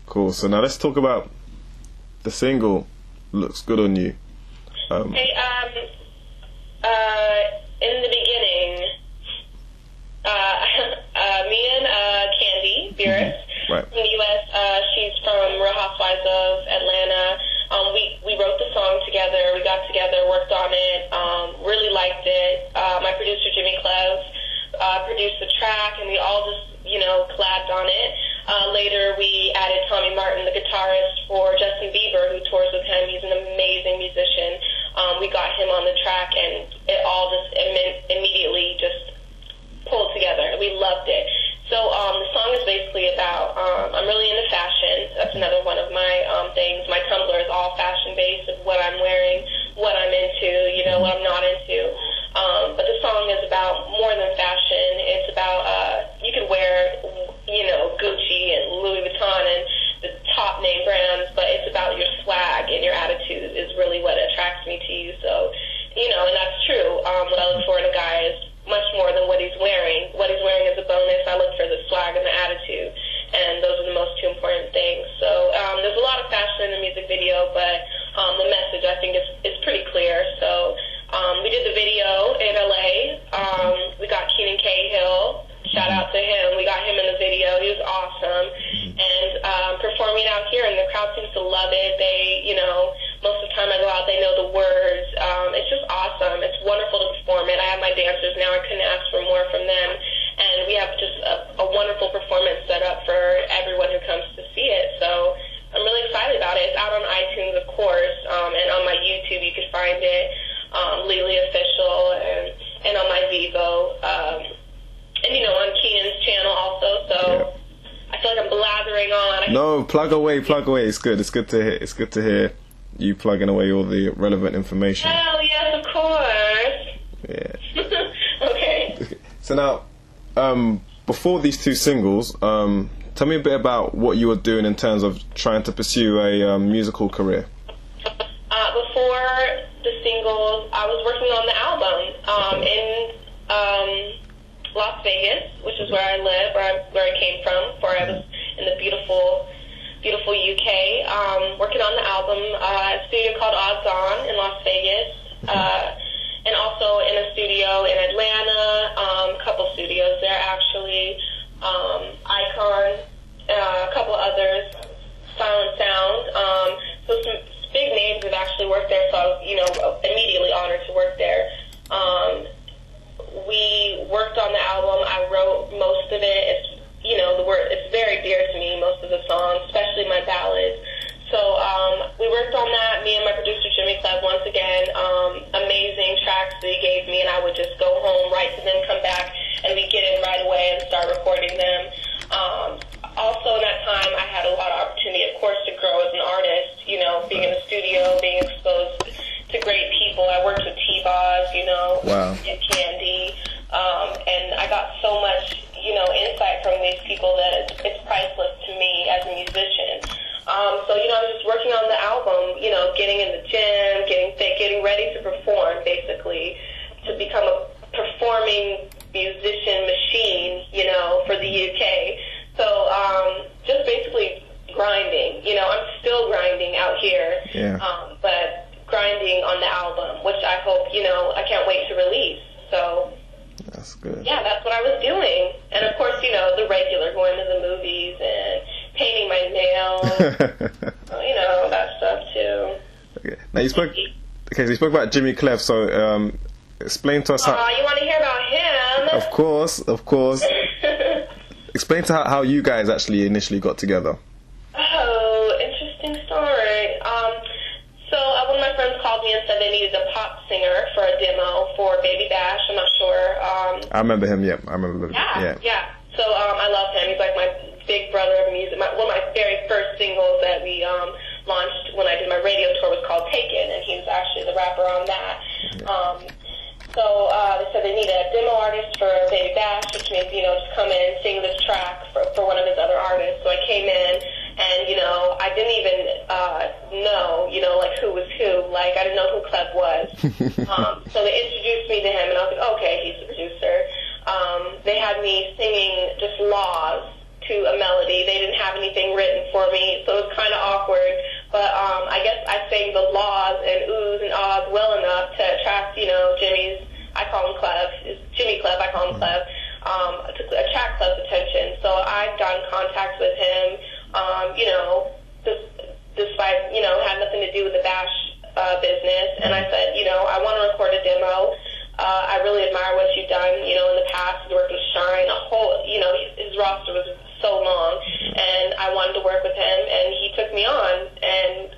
Cool. So now let's talk about the single. Looks good on you. Hey, in the beginning, me and Candy Beerus Right. from the U.S., she's from Real Housewives of Atlanta. We wrote the song together. We got together, worked on it, really liked it. My producer, Jimmy Clev, produced the track, and we all just, collabed on it. Later, we added Tommy Martin, the guitarist for Justin Bieber, who tours with him. He's an amazing musician. We got him on the track, and it all just immediately just pulled together. We loved it. So the song is basically about, I'm really into fashion. That's another one of my things. My Tumblr is all fashion-based, of what I'm wearing, what I'm into, what I'm not into. But the song is about more than fashion. It's about, you can wear, Gucci and Louis Vuitton and the top name brands, but it's about your swag and your attitude is really what attracts me to you. So, and that's true. What I look for in a guy is much more than what he's wearing. What he's wearing is a bonus. I look for the swag and the attitude, and those are the most two important things. So there's a lot of fashion in the music video, but the message, I think, is pretty clear. So we did the video in LA. We got Keenan Cahill. Shout out to him. We got him in the video. He was awesome. And performing out here, and the crowd seems to love it. They, most of the time I go out, they know the words. It's just awesome. It's wonderful to perform it. I have my dancers now. I couldn't ask for more from them. And we have just a wonderful performance set up for everyone who comes to see it. So I'm really excited about it. It's out on iTunes, of course, and on my YouTube you can find it, LeeLee Official, and on my Vivo. And, on Keenan's channel also, so yeah. I feel like I'm blathering on. No, plug away. It's good. It's good to hear you plugging away all the relevant information. Oh, yes, of course. Yeah. Okay. So now, before these two singles, tell me a bit about what you were doing in terms of trying to pursue a musical career. Before the singles, I was working on the album in Las Vegas, which is where I live, where I came from, before I was in the beautiful UK, working on the album at a studio called Odds On in Las Vegas, and also in a studio in Atlanta, a couple studios there actually, Icon, a couple others, Silent Sound, so some big names have actually worked there, so I was, immediately honored to work there. We worked on the album. I wrote most of it. It's, it's very dear to me, most of the songs, especially my ballads. So we worked on that, me and my producer, Jimmy Clev, once again. Amazing tracks that he gave me, and I would just go home, write to them, come back, and we'd get in right away and start recording them. Also in that time, I had a lot of opportunity, of course, to grow as an artist, being in the studio, being exposed to great people. I worked with T-Boz, Wow. and Candy, and I got so much, insight from these people that it's priceless to me as a musician. So, I was just working on the album, getting in the gym, getting fit, getting ready to perform, basically, to become a performing musician machine, for the UK. So, just basically grinding. I'm still grinding out here, but grinding on the album, which I hope, I can't wait to release. So that's good. Yeah, that's what I was doing. And of course, the regular, going to the movies and painting my nails, that stuff too. Okay. Now you spoke about Jimmy Clev, so explain to us how... you want to hear about him? Of course. Explain to how you guys actually initially got together. Oh, interesting story. So one of my friends called me and said they needed a pop singer for a demo for Baby Bash. I'm not sure. I remember him. Yeah, I remember. Yeah. So I love him. He's like my big brother of music. One of my very first singles that we launched when I did my radio tour was called Taken, and he was actually the rapper on that. So they said they need a demo artist for Baby Bash, which means, just come in and sing this track for one of his other artists. So I came in, and, I didn't even know, like who was who. Like, I didn't know who Cleb was. So they introduced me to him, and I was like, okay, he's the producer. They had me singing just laws to a melody. They didn't have anything written open for me, so it was kind of awkward. But I guess I sang the laws and oohs and ahs well enough to attract, Jimmy's, I call him Clev, Jimmy Clev, I call him Clev, to attract Clev's attention. So I got in contact with him, despite, had nothing to do with the Bash business. And I said, I want to record a demo. I really admire what you've done, in the past. He's worked with Shine, his roster was so long, and I wanted to work with him, and he took me on, and,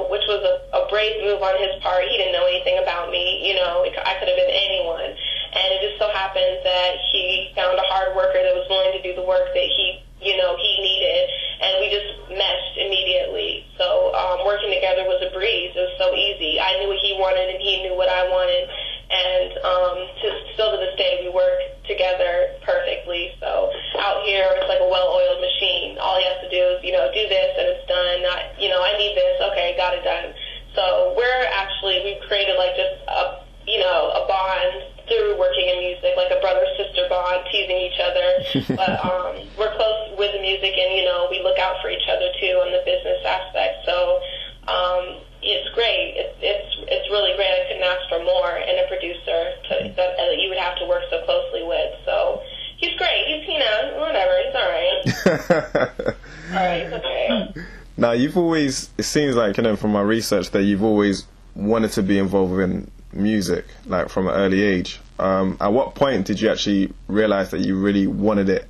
which was a brave move on his part. He didn't know anything about me, I could have been anyone, and it just so happened that he found a hard worker that was willing to do the work that he needed, and we just meshed immediately. So working together was a breeze. It was so easy. I knew what he wanted, and he knew what I wanted, and still to this day we work together perfectly. So out here it's like a well-oiled machine. All he has to do is do this and it's done. I need this. Okay, got it done. So we've created like just a bond through working in music, like a brother-sister bond, teasing each other. But we're close with the music, and we look out for each other too on the business aspect. So it's great. It's really great. I couldn't ask for more in a producer that you would have to work so closely with. So he's great. He's whatever. He's all right. All right, it's okay. Now, it seems like, from my research, that you've always wanted to be involved in music, like from an early age. At what point did you actually realize that you really wanted it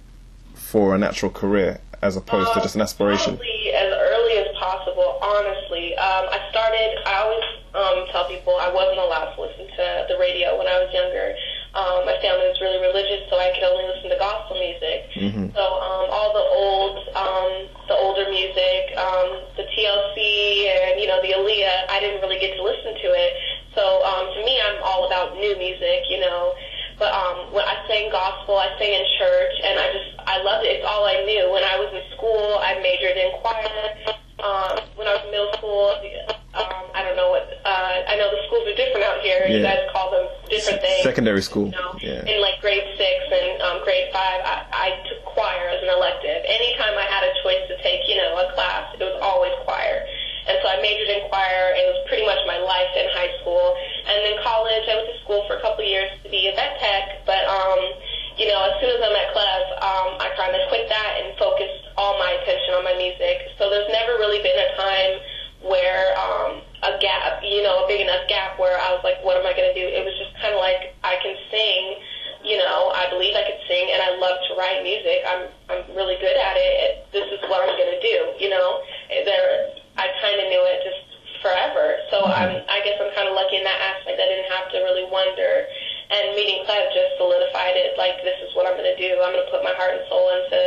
for a natural career as opposed to just an aspiration? Probably as early as possible, honestly. I always tell people I wasn't allowed to listen to the radio when I was younger. My family was really religious, so I could only listen to gospel music. Mm-hmm. So all the older music, the TLC and the Aaliyah, I didn't really get to listen to it. So to me, I'm all about new music, But when I sang gospel, I sang in church, and I loved it. It's all I knew. When I was in school, I majored in choir. When I was in middle school, I don't know I know the schools are different out here. Yeah. You guys call them different things. Secondary school. Yeah. In like grade 6 and grade 5, I took choir as an elective. Anytime I had a choice to take, a class, it was always choir. And so I majored in choir. It was pretty much my life in high school. And then college, I went to school for a couple of years to be a vet tech. But, as soon as I met Clev, I kind of quit that and focused all my attention on my music. So there's never really been a time where a gap, a big enough gap where I was like, what am I going to do? It was just kind of like I can sing. I believe I could sing, and I love to write music. I'm really good at it. This is what I'm going to do, I kind of knew it just forever. So I guess I'm kind of lucky in that aspect. I didn't have to really wonder. And meeting Clev just solidified it, like, this is what I'm going to do. I'm going to put my heart and soul into